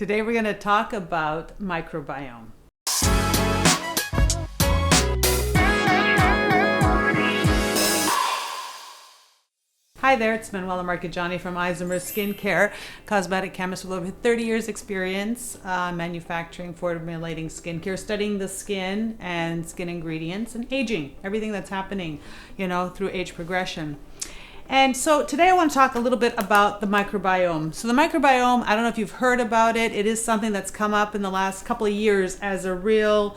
Today we're going to talk about microbiome. Hi there, it's Manuela Marcheggiani from Isomers Skincare, cosmetic chemist with over 30 years experience manufacturing, formulating skincare, studying the skin and skin ingredients and aging, everything that's happening, through age progression. And so today I want to talk a little bit about the microbiome. So the microbiome, I don't know if you've heard about it. It is something that's come up in the last couple of years as a real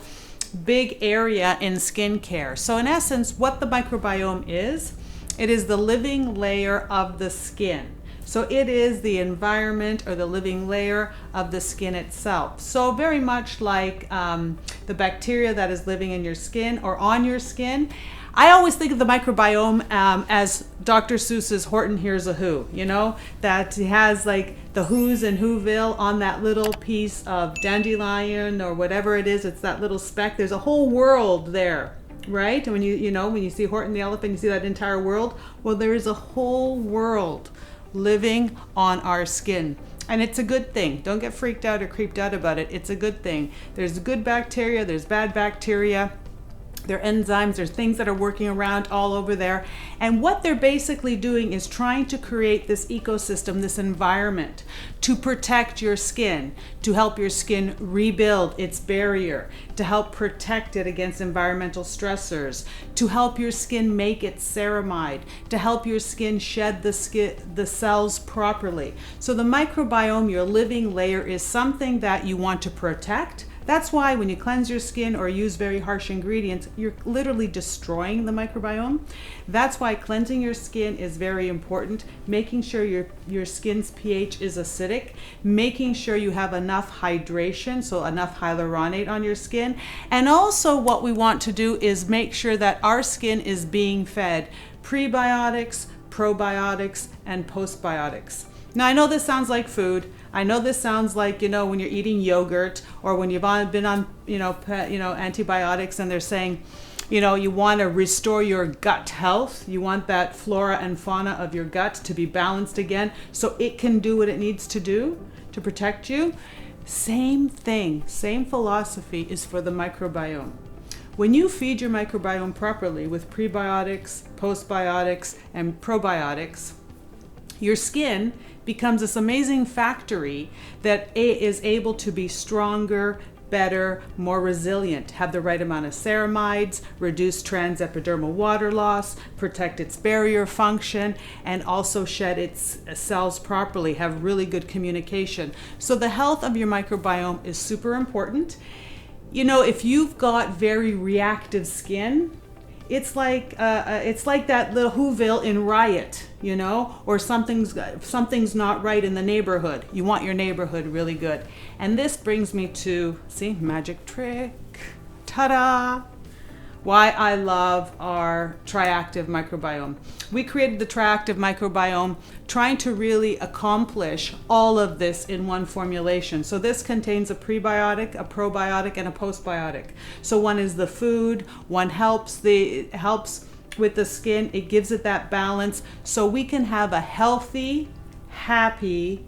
big area in skincare. So in essence, what the microbiome is, it is the living layer of the skin. So it is the environment or the living layer of the skin itself. So very much like the bacteria that is living in your skin or on your skin. I always think of the microbiome as Dr. Seuss's Horton Hears a Who, that has like the Who's in Whoville on that little piece of dandelion or whatever it is. It's that little speck. There's a whole world there. Right? And when you see Horton the elephant, you see that entire world. Well, there is a whole world living on our skin. And it's a good thing. Don't get freaked out or creeped out about it. It's a good thing. There's good bacteria, there's bad bacteria. There are enzymes, there's things that are working around all over there. And what they're basically doing is trying to create this ecosystem, this environment to protect your skin, to help your skin rebuild its barrier, to help protect it against environmental stressors, to help your skin make its ceramide, to help your skin shed the cells properly. So the microbiome, your living layer, is something that you want to protect. That's why when you cleanse your skin or use very harsh ingredients, you're literally destroying the microbiome. That's why cleansing your skin is very important. Making sure your skin's pH is acidic. Making sure you have enough hydration, so enough hyaluronate on your skin. And also what we want to do is make sure that our skin is being fed prebiotics, probiotics, and postbiotics. Now I know this sounds like food. I know this sounds like, when you're eating yogurt or when you've been on, antibiotics and they're saying, you want to restore your gut health. You want that flora and fauna of your gut to be balanced again so it can do what it needs to do to protect you. Same thing, same philosophy is for the microbiome. When you feed your microbiome properly with prebiotics, postbiotics, and probiotics, your skin becomes this amazing factory that is able to be stronger, better, more resilient, have the right amount of ceramides, reduce transepidermal water loss, protect its barrier function, and also shed its cells properly, have really good communication. So the health of your microbiome is super important. If you've got very reactive skin, it's like that little Whoville in Riot, or something's not right in the neighborhood. You want your neighborhood really good. And this brings me to, magic trick, ta-da! Why I love our TriActive microbiome. We created the TriActive microbiome trying to really accomplish all of this in one formulation. So this contains a prebiotic, a probiotic, and a postbiotic. So one is the food, one helps with the skin, it gives it that balance so we can have a healthy, happy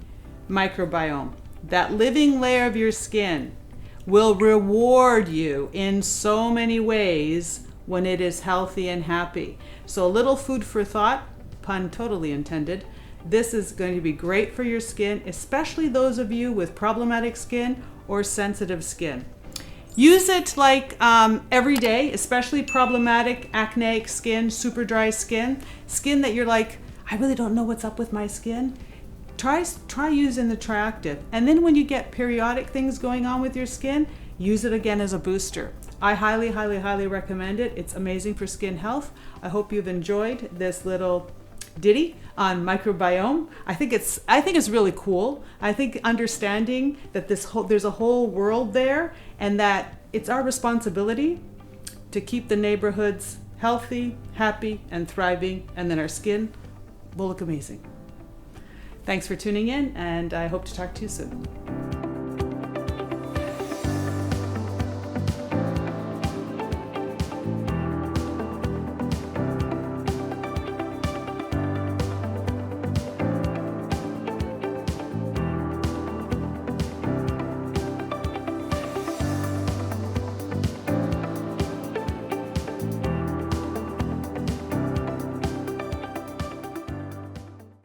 microbiome. That living layer of your skin will reward you in so many ways when it is healthy and happy. So a little food for thought, pun totally intended. This is going to be great for your skin, especially those of you with problematic skin or sensitive skin. Use it like every day, especially problematic acneic skin, super dry skin that you're like, I really don't know what's up with my skin. Try using the TriActive. And then when you get periodic things going on with your skin, use it again as a booster. I highly, highly, highly recommend it. It's amazing for skin health. I hope you've enjoyed this little ditty on microbiome. I think it's really cool. I think understanding that there's a whole world there and that it's our responsibility to keep the neighborhoods healthy, happy, and thriving, and then our skin will look amazing. Thanks for tuning in, and I hope to talk to you soon.